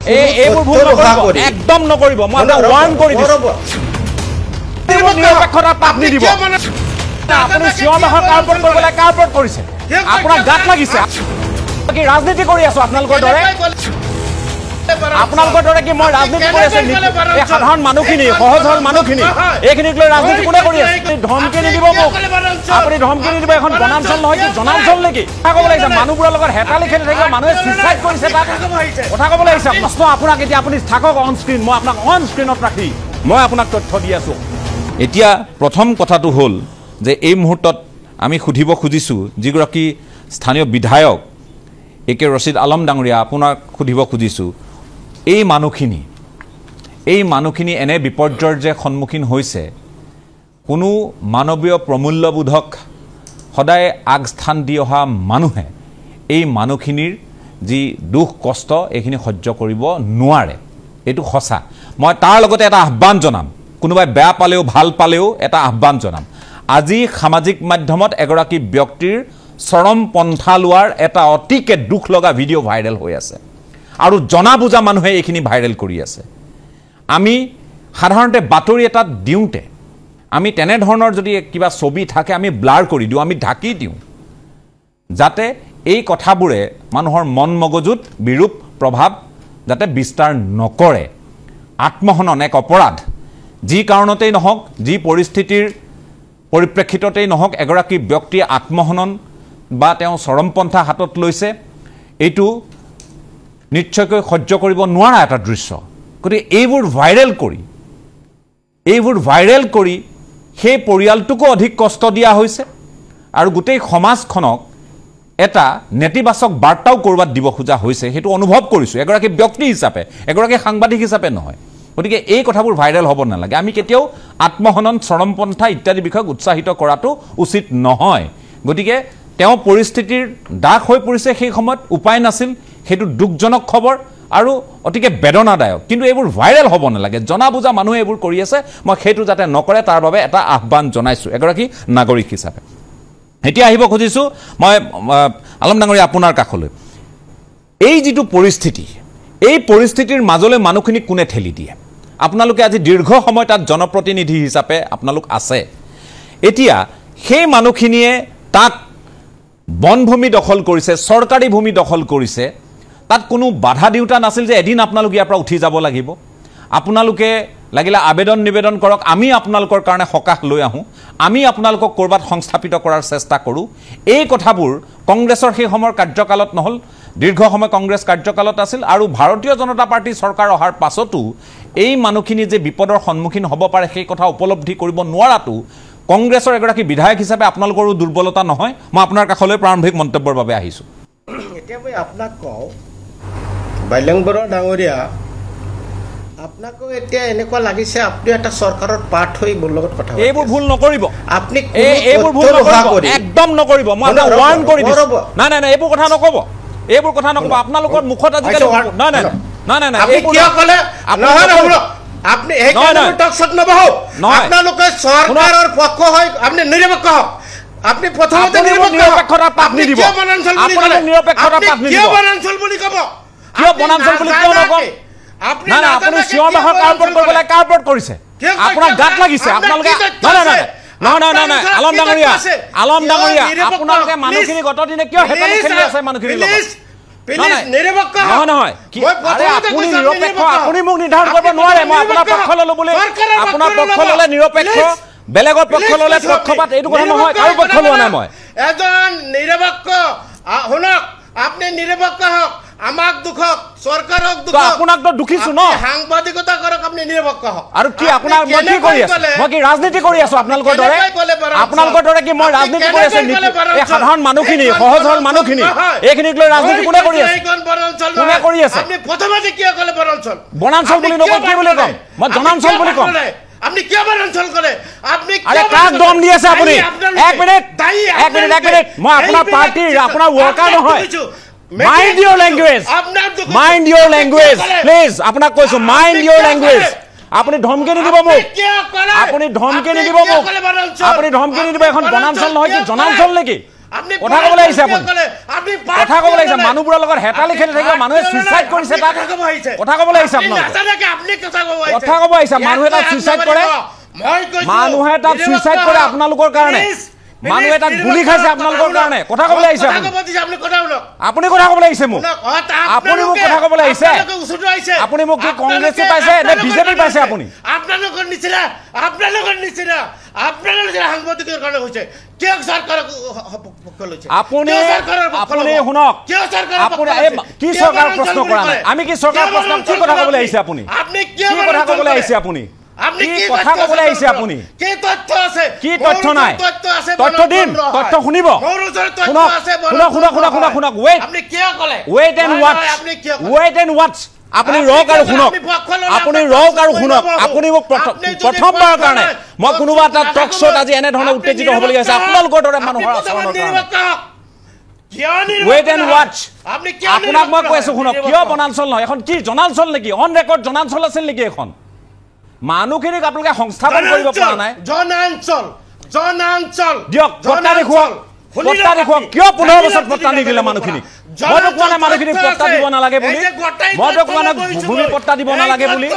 এইবোৰ ভুল নকৰিব একদম নকৰিব মই আপোনাক ওয়াৰ্ন কৰি দিছো নিৰপেক্ষতা পাপ নিদিব আপুনি চিঞৰ বাখৰ কাৰ্পট কৰিবলৈ কাৰ্পট কৰিছে আপোনাৰ গাত লাগিছে কি ৰাজনীতি কৰি আছো আপোনালোকৰ দৰে আপোনালোকৰ দৰে কি মই ৰাজনীতি কৰি আছো এই সাধাৰণ মানুহখিনি সহজ সৰল মানুহখিনি এইখিনিক লৈ ৰাজনীতি কোনে কৰি আছে ধমকি নিদিব মোক আপুনি ধমকি নিদিব এখন বনাঞ্চল নহয় কি জনাঞ্চল নেকি কথা ক'ব লাগিছে মানুহবোৰৰ লগত হেতালি খেলি থাকিব মানুহে সুইচাইড কৰিছে তাত কথা ক'ব লাগিছে প্ৰশ্ন আপোনাক এতিয়া আপুনি থাকক অন স্ক্ৰীণ মই আপোনাক অন স্ক্ৰীণত ৰাখি মই আপোনাক তথ্য দি আছো এতিয়া প্ৰথম কথাটো হ'ল যে এই মুহূৰ্তত আমি সুধিব খুজিছোঁ যিগৰাকী স্থানীয় বিধায়ক একে ৰছিদ আলম ডাঙৰীয়া আপোনাক সুধিব খুজিছোঁ এই মানুহখিনি এনে বিপৰ্যয়ৰ যে সন্মুখীন হৈছে কোনো মানৱীয় প্ৰমূল্যবোধক সদায় আগস্থান দি অহা মানুহে এই মানুহখিনিৰ যি দুখ কষ্ট এইখিনি সহ্য কৰিব নোৱাৰে এইটো সঁচা মই তাৰ লগতে এটা আহ্বান জনাম কোনোবাই বেয়া পালেও ভাল পালেও এটা আহ্বান জনাম আজি সামাজিক মাধ্যমত এগৰাকী ব্যক্তিৰ চৰম পন্থা লোৱাৰ এটা অতিকে দুখ লগা ভিডিঅ' ভাইৰেল হৈ আছে আৰু জনা বুজা মানুহে এইখিনি ভাইৰেল কৰি আছে আমি সাধাৰণতে বাতৰি এটাত দিওঁতে আমি তেনে ধৰণৰ যদি কিবা ছবি থাকে আমি ব্লাৰ কৰি দিওঁ আমি ঢাকি দিওঁ যাতে এই কথাবোৰে মানুহৰ মন মগজুত বিৰূপ প্ৰভাৱ যাতে বিস্তাৰ নকৰে আত্মহনন এক অপৰাধ যি কাৰণতেই নহওক যি পৰিস্থিতিৰ পৰিপ্ৰেক্ষিততেই নহওক এগৰাকী ব্যক্তিয়ে আত্মহনন বা তেওঁ চৰমপন্থা হাতত লৈছে এইটো নিশ্চয়কৈ সহ্য কৰিব নোৱাৰা এটা দৃশ্য গতিকে এইবোৰ ভাইৰেল কৰি সেই পৰিয়ালটোকো অধিক কষ্ট দিয়া হৈছে আৰু গোটেই সমাজখনক এটা নেতিবাচক বাৰ্তাও কৰবাত দিব খোজা হৈছে সেইটো অনুভৱ কৰিছোঁ এগৰাকী ব্যক্তি হিচাপে এগৰাকী সাংবাদিক হিচাপে নহয় গতিকে এই কথাবোৰ ভাইৰেল হ'ব নালাগে আমি কেতিয়াও আত্মহনন চৰমপন্থা ইত্যাদি বিষয়ক উৎসাহিত কৰাটো উচিত নহয় গতিকে তেওঁ পৰিস্থিতিৰ দাগ হৈ পৰিছে সেই সময়ত উপায় নাছিল সেইটো দুখজনক খবৰ আৰু অতিকে বেদনাদায়ক কিন্তু এইবোৰ ভাইৰেল হ'ব নালাগে জনা বুজা মানুহে এইবোৰ কৰি আছে মই সেইটো যাতে নকৰে তাৰ বাবে এটা আহ্বান জনাইছোঁ এগৰাকী নাগৰিক হিচাপে এতিয়া আহিব খুজিছোঁ মই আলম ডাঙৰীয়া আপোনাৰ কাষলৈ এই যিটো পৰিস্থিতি এই পৰিস্থিতিৰ মাজলৈ মানুহখিনি কোনে ঠেলি দিয়ে আপোনালোকে আজি দীৰ্ঘ সময় তাত জনপ্ৰতিনিধি হিচাপে আপোনালোক আছে এতিয়া সেই মানুহখিনিয়ে তাত বনভূমি দখল কৰিছে চৰকাৰী ভূমি দখল কৰিছে তাত কোনো বাধা দিওঁতা নাছিল যে এদিন আপোনালোক ইয়াৰ পৰা উঠি যাব লাগিব আপোনালোকে লাগিলে আবেদন নিবেদন কৰক আমি আপোনালোকৰ কাৰণে সকাহ লৈ আহোঁ আমি আপোনালোকক ক'ৰবাত সংস্থাপিত কৰাৰ চেষ্টা কৰোঁ এই কথাবোৰ কংগ্ৰেছৰ সেই সময়ৰ কাৰ্যকালত নহ'ল দীৰ্ঘ সময় কংগ্ৰেছ কাৰ্যকালত আছিল আৰু ভাৰতীয় জনতা পাৰ্টি চৰকাৰ অহাৰ পাছতো এই মানুহখিনি যে বিপদৰ সন্মুখীন হ'ব পাৰে সেই কথা উপলব্ধি কৰিব নোৱাৰাটো কংগ্ৰেছৰ এগৰাকী বিধায়ক হিচাপে আপোনালোকৰো দুৰ্বলতা নহয় মই আপোনাৰ কাষলৈ প্ৰাৰম্ভিক মন্তব্যৰ বাবে আহিছোঁ এতিয়া মই আপোনাক কওঁ বাইলেং বৰা ডাঙৰীয়া আপোনাকো এতিয়া এনেকুৱা লাগিছে আপুনি এটা চৰকাৰৰ পাঠ হৈ মোৰ লগত কথা এইবোৰ ভুল নকৰিব আপুনি এইবোৰ ভুল নকৰিব একদম নকৰিব মই আপোনাক ওয়াৰ্ন কৰি দিছোঁ নাই এইবোৰ কথা নক'ব আপোনালোকৰ মুখত আজিকালি নাই আপুনি কিয় ক'লে আপনি এই টকশট নবহক আপনালোকে সরকারের পক্ষ হয় আপনি নিরপেক্ষ হক আপনি প্রথমতে নিরপেক্ষতা পাপ নিদিব আপনি নিরপেক্ষতা পাপ নিদিব কিয় বনাঞ্চল বুলি কব কিয় বনাঞ্চল বুলি কিয় নকব না আপুনি চিঞৰ বাখৰ কাৰ্পট কৰিবলৈ কাৰ্পট কৰিছে আপোনাৰ গাত লাগিছে আপোনালোকে নাই আলম ডাঙৰীয়া আপোনালোকে মানুহখিনি গত দিনে কিয় হেতালি খেলি আছে মানুহখিনি লগত আপুনি মোক নিৰ্ধাৰণ কৰিব নোৱাৰে মই আপোনাৰ পক্ষ ললো বুলি আপোনাৰ পক্ষ ললে নিৰপেক্ষ বেলেগৰ পক্ষ ললে পক্ষপাত এইটো কথা নহয় কাৰো পক্ষ লোৱা নাই মই এজন নিৰপেক্ষ শুনক আপুনি নিৰপেক্ষ হওক আমাক দুখক চৰকাৰক দুখক আপোনাক তো দুখিছো ন সাংবাদিকতা কৰক আপুনি নিৰপেক্ষ হওক আৰু কি আপোনাৰ মই কি কৰি আছো মই কি ৰাজনীতি কৰি আছো আপোনালোকৰ দৰে কি মই ৰাজনীতি কৰি আছো এই সাধাৰণ মানুহখিনি সহজ সৰল মানুহখিনি এইখিনিক লৈ ৰাজনীতি কোনে কৰি আছে আপুনি প্ৰথমতে কিয় ক'লে বনাঞ্চল বুলি নকওঁ কি বুলি ক'ম মই জনাঞ্চল বুলি ক'ম আপনি কিয় বনাঞ্চল কৰে আপনি আৰে কাক দম দি আছে আপুনি এক মিনিট মই আপোনাৰ পাৰ্টিৰ আপোনাৰ ওয়াৰ্কাৰ নহয় Mind your language, please. আপোনাক কৈছো mind your language. আপুনি ধমকি নিদিব মোক আপুনি ধমকি নিদিব মোক আপুনি ধমকি নিদিব এখন বনাঞ্চল নহয় কি জনাঞ্চল নেকি কথা ক'বলৈ আহিছে আপুনি কথা ক'বলৈ আহিছে মানুহবোৰৰ লগত হেতালি খেলি থাকিব মানুহে সুইচাইড কৰিছে তাত কথা ক'বলৈ আহিছে আপোনালোকে কথা ক'ব আহিছে মানুহে তাত সুইচাইড কৰে মানুহে তাত সুইচাইড কৰে আপোনালোকৰ কাৰণে মানুহে তাত গুলি খাইছে আপোনালোকৰ কাৰণে কথা ক'বলৈ আহিছে আপুনি কথা ক'বলৈ আহিছে মোক আপুনি মোক কথা ক'বলৈ আহিছে আপুনি মোক কি কংগ্ৰেছে পাইছে নে বিজেপি পাইছে আপুনি আপোনালোকৰ নিচিনা সাংবাদিকৰ কাৰণে হৈছে কিয় চৰকাৰক পক্ষ লৈছে আপুনি শুনক আপুনি কি চৰকাৰ প্ৰশ্ন কৰা নাই আমি কি চৰকাৰ প্ৰশ্ন কি কথা ক'বলৈ আহিছে আপুনি কি কথা ক'বলৈ আহিছে আপুনি কি কথা ক'বলৈ আহিছে আপুনি কি তথ্য আছে কি তথ্য নাই তথ্য দিম তথ্য শুনিব শুনক ৱেইট এণ্ড ৱাচ আপুনি ৰক আৰু শুনক আপুনি মোক প্ৰথমবাৰৰ কাৰণে মই কোনোবা এটা টক শ্ব'ত আজি এনেধৰণে উত্তেজিত হ'বলগীয়া হৈছে আপোনালোকৰ দৰে মানুহৰ আচৰণৰ কাৰণে ৱেইট এণ্ড ৱাচ আপোনাক মই কৈ আছোঁ শুনক কিয় বনাঞ্চল নহয় এখন কি জনাঞ্চল নেকি অন ৰেকৰ্ড জনাঞ্চল আছিল নেকি এখন মানুহখিনিক আপোনালোকে সংস্থাপন কৰিব পৰা নাই জনাঞ্চল দিয়ক পট্টা দেখুৱাওক কিয় 15 বছৰ পট্টা নিদিলে মানুহখিনিক মইতো কোৱা নাই মানুহখিনিক পট্টা দিব নালাগে বুলি মইতো কোৱা নাই ভূমি পট্টা দিব নালাগে বুলি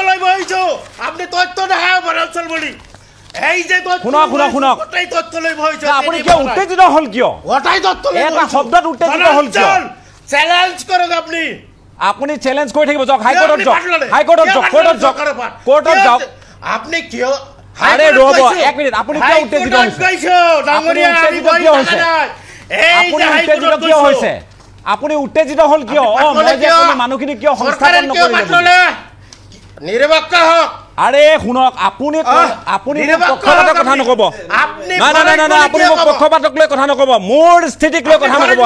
শুনক আপুনি কিয় উত্তেজিত হ'ল কিয় এটা শব্দত উত্তেজিত হ'ল কিয় চেলেঞ্জ কৰক আপুনি চেলেঞ্জ কৰি থাকিব যাওক হাইকোৰ্টত যাওক আপুনি কিয় আৰে ৰ'ব এক মিনিট আপুনি কিয় উত্তেজিত হৈছে আপুনি উত্তেজিত হ'ল কিয় মই যে মানুহখিনি কিয় সংস্থাপন নকৰিলে নিৰপেক্ষ হওক আৰে শুনক আপুনি মোক পক্ষপাতৰ কথা নক'ব নাই আপুনি মোক পক্ষপাতক লৈ কথা নক'ব মোৰ স্থিতিক লৈ কথা নক'ব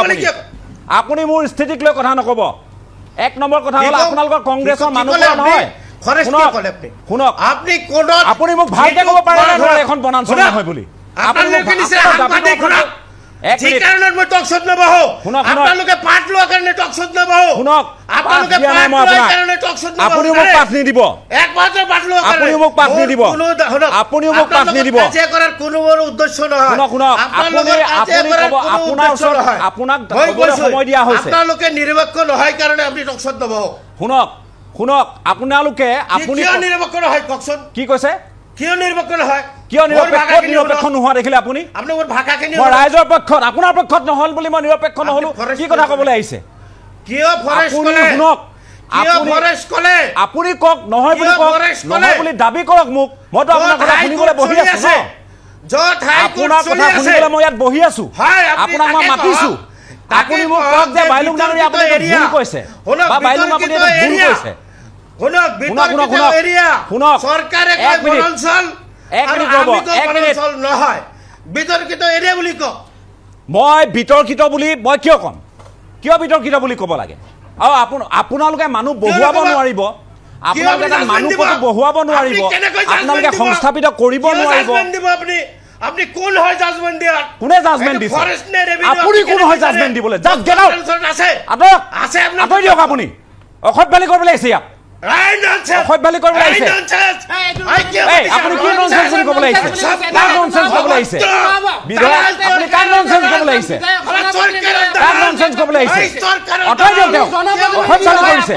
আপুনি মোৰ স্থিতিক লৈ কথা নক'ব এক নম্বৰ কথা হ'ল আপোনালোকৰ কংগ্ৰেছৰ মানুহবোৰ নহয় শুনক আপুনি মোক ভালকে ক'ব পাৰে নে নোৱাৰে এখন বনাঞ্চল নহয় বুলি নিৰপেক্ষ নহয় কাৰণে আপুনি টকশ্বত নবহ শুনক আপোনালোকে আপুনি কি কৈছে কিয় নিৰপেক্ষ নহয় কিয় নিৰপেক্ষ নোহোৱা দেখিলে আপুনি ৰাইজৰ পক্ষত আপোনাৰ পক্ষত নহ'ল বুলি মই নিৰপেক্ষ নহ'লো কি কথা ক'বলৈ আহিছে আপুনি কওক নহয় বুলি দাবী কৰক মোক মইতো আপোনাৰ কথা শুনিবলৈ বহি আছো আপোনাৰ কথা শুনিবলৈ মই ইয়াত বহি আছো আপোনাক মই মাতিছো আপুনি মোক কওক যে বাইলুং ডাঙৰীয়া আপুনি ভুল কৈছে বা বাইলুং আপুনি ভুল কৈছে মই বিতৰ্কিত বুলি মই কিয় ক'ম কিয় বিতৰ্কিত বুলি ক'ব লাগে আৰু আপোনালোকে মানুহ বহুৱাব নোৱাৰিব আপোনালোকে এটা মানুহ বহুৱাব নোৱাৰিব আপোনালোকে সংস্থাপিত কৰিব নোৱাৰিব আপনি কোন হয় জাজমেন্ট দিয়া কোনে জাজমেন্ট দিছে আপুনি কোন হয় জাজমেন্ট দিবলৈ জাজ গেট আউট আছে আছে আপুনি দিয়ক আপুনি অসভ্যালি কৰিবলৈ আহিছে ইয়াত অসভ্যালি কৰিবলৈ আহিছে আপুনি কি ননসেন্স ক'বলৈ আহিছে কাৰ ননসেন্স ক'বলৈ আহিছে বিধায়ক আপুনি কাৰ ননসেন্স ক'বলৈ আহিছে কাৰ ননসেন্স ক'বলৈ আহিছে অঁতৰাই দিয়ক তেওঁ অসভ্যালি কৰিছে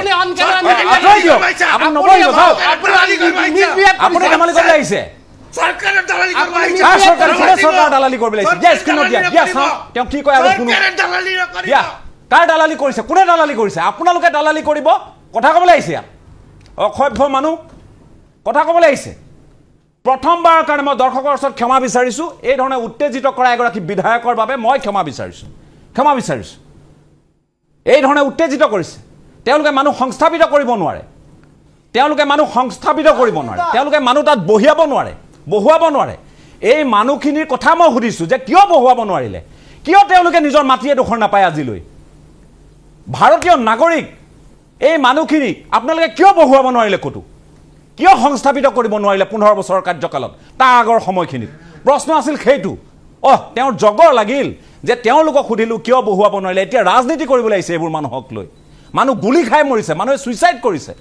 অঁতৰাই দিয়ক আপুনি নকৰিব চাওক আপুনি ধেমালি কৰিবলৈ আহিছে সৰকাৰেৰ দালালি কৰব সৰকাৰ দালালি কৰব লাগিছে দিয়া স্ক্ৰিনত দিয়া দিয়া চাও তেওঁ কি কয় আৰু শুনো দালালি নকৰিব দিয়া কাৰ দালালি কৰিছে কোনে দালালি কৰিছে আপোনালোকে দালালি কৰিব কথা ক'বলৈ আহিছে অসভ্য মানুহ কথা ক'বলৈ আহিছে প্ৰথমবাৰৰ কাৰণে মই দৰ্শকৰ ওচৰত ক্ষমা বিচাৰিছো এই ধৰণে উত্তেজিত কৰা এগৰাকী বিধায়কৰ বাবে মই ক্ষমা বিচাৰিছো এই ধৰণে উত্তেজিত কৰিছে তেওঁলোকে মানুহ সংস্থাপিত কৰিব নোৱাৰে তেওঁলোকে মানুহ তাত বহুৱাব নোৱাৰে এই মানুহখিনিৰ কথা মই সুধিছো যে কিয় বহুৱাব নোৱাৰিলে কিয় তেওঁলোকে নিজৰ মাটি এডোখৰ নাপায় আজিলৈ ভাৰতীয় নাগৰিক এই মানুহখিনি আপোনালোকে কিয় বহুৱাব নোৱাৰিলে কতো কিয় সংস্থাপিত কৰিব নোৱাৰিলে 15 বছৰৰ কাৰ্যকালত তাৰ আগৰ সময়খিনিত প্ৰশ্ন আছিল সেইটো তেওঁৰ জগৰ লাগিল যে তেওঁলোকক সুধিলো কিয় বহুৱাব নোৱাৰিলে এতিয়া ৰাজনীতি কৰিবলৈ আহিছে এইবোৰ মানুহক লৈ মানুহ গুলি খাই মৰিছে মানুহে সুইচাইড কৰিছে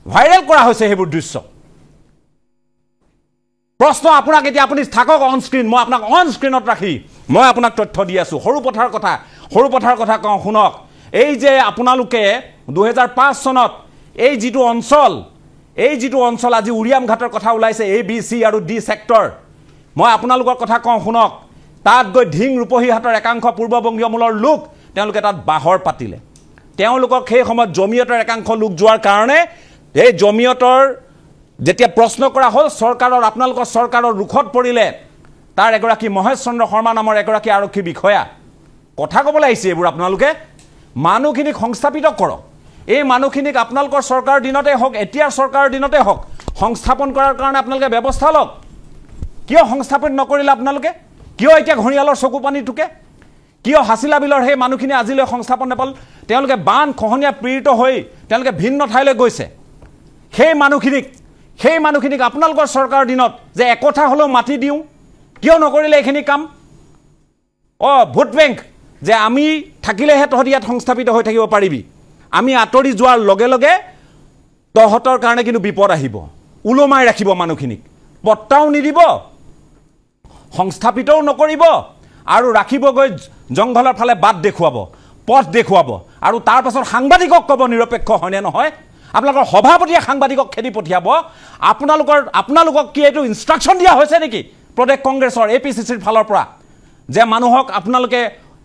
ভাইৰেল কৰা হৈছে সেইবোৰ দৃশ্য প্ৰশ্ন আপোনাক এতিয়া আপুনি থাকক অন স্ক্ৰীন মই আপোনাক অন স্ক্ৰীনত ৰাখি মই আপোনাক তথ্য দি আছোঁ সৰু পথাৰ কথা কওঁ শুনক এই যে আপোনালোকে 2005 চনত এই যিটো অঞ্চল আজি উৰিয়াম ঘাটৰ কথা ওলাইছে ABC আৰু D সেক্টৰ মই আপোনালোকৰ কথা কওঁ শুনক তাত গৈ ঢিং ৰূপহীহাটৰ একাংশ পূৰ্ববংগীয় মূলৰ লোক তেওঁলোকে তাত বাহৰ পাতিলে তেওঁলোকক সেই সময়ত জমিয়তৰ একাংশ লোক যোৱাৰ কাৰণে এই জমিয়তৰ যেতিয়া প্ৰশ্ন কৰা হ'ল চৰকাৰৰ আপোনালোকৰ চৰকাৰৰ ৰুখত পৰিলে তাৰ এগৰাকী মহেশ চন্দ্ৰ শৰ্মা নামৰ এগৰাকী আৰক্ষী বিষয়া কথা ক'বলৈ আহিছে এইবোৰ আপোনালোকে মানুহখিনিক সংস্থাপিত কৰক এই মানুহখিনিক আপোনালোকৰ চৰকাৰৰ দিনতে হওক এতিয়াৰ চৰকাৰৰ দিনতে হওক সংস্থাপন কৰাৰ কাৰণে আপোনালোকে ব্যৱস্থা লওক কিয় সংস্থাপন নকৰিলে আপোনালোকে কিয় এতিয়া ঘৰিয়ালৰ চকু পানী টুকে কিয় হাছিলা বিলৰ সেই মানুহখিনি আজিলৈ সংস্থাপন নাপাল তেওঁলোকে বান খহনীয়া পীড়িত হৈ তেওঁলোকে ভিন্ন ঠাইলৈ গৈছে সেই মানুহখিনিক আপোনালোকৰ চৰকাৰৰ দিনত যে একথা হ'লেও মাটি দিওঁ কিয় নকৰিলে এইখিনি কাম ভোট বেংক যে আমি থাকিলেহে তহঁতি ইয়াত সংস্থাপিত হৈ থাকিব পাৰিবি আমি আঁতৰি যোৱাৰ লগে লগে তহঁতৰ কাৰণে কিন্তু বিপদ আহিব উলমাই ৰাখিব মানুহখিনিক পট্টাও নিদিব সংস্থাপিতও নকৰিব আৰু ৰাখিবগৈ জংঘলৰ ফালে বাট দেখুৱাব পথ দেখুৱাব আৰু তাৰ পাছত সাংবাদিকক ক'ব নিৰপেক্ষ হয়নে নহয় আপোনালোকৰ সভাপতিয়ে সাংবাদিকক খেদি পঠিয়াব আপোনালোকক কি এইটো ইনষ্ট্ৰাকশ্যন দিয়া হৈছে নেকি প্ৰদেশ কংগ্ৰেছৰ APCCৰ ফালৰ পৰা যে মানুহক আপোনালোকে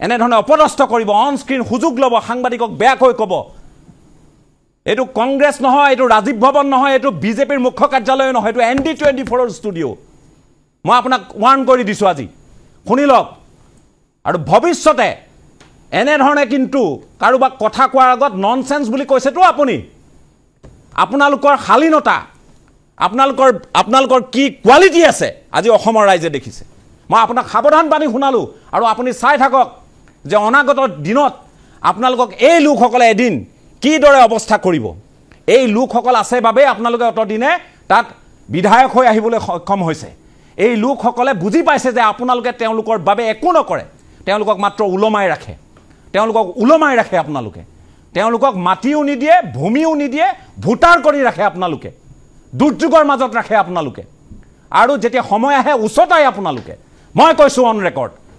এনেধৰণে অপদস্থ কৰিব অন স্ক্ৰীন সুযোগ ল'ব সাংবাদিকক বেয়াকৈ ক'ব এইটো কংগ্ৰেছ নহয় এইটো ৰাজীৱ ভৱন নহয় এইটো বিজেপিৰ মুখ্য কাৰ্যালয় নহয় এইটো ND24ৰ ষ্টুডিঅ' মই আপোনাক ৱাৰ্ণ কৰি দিছোঁ আজি শুনি লওক আৰু ভৱিষ্যতে এনেধৰণে কিন্তু কাৰোবাক কথা কোৱাৰ আগত ননসেন্স বুলি কৈছেতো আপুনি আপোনালোকৰ শালীনতা আপোনালোকৰ কি কোৱালিটি আছে আজি অসমৰ ৰাইজে দেখিছে মই আপোনাক সাৱধান বাণী শুনালোঁ আৰু আপুনি চাই থাকক যে অনাগত দিনত আপোনালোকক এই লোকসকলে এদিন কিদৰে অৱস্থা কৰিব এই লোকসকল আছে বাবে আপোনালোকে অতদিনে তাত বিধায়ক হৈ আহিবলৈ সক্ষম হৈছে এই লোকসকলে বুজি পাইছে যে আপোনালোকে তেওঁলোকৰ বাবে একো নকৰে তেওঁলোকক মাত্ৰ উলমাই ৰাখে আপোনালোকে তেওঁলোকক মাটিও নিদিয়ে ভূমিও নিদিয়ে ভোটাৰ কৰি ৰাখে আপোনালোকে দুৰ্যোগৰ মাজত ৰাখে আপোনালোকে আৰু যেতিয়া সময় আহে উচতাই আপোনালোকে মই কৈছোঁ অন ৰেকৰ্ড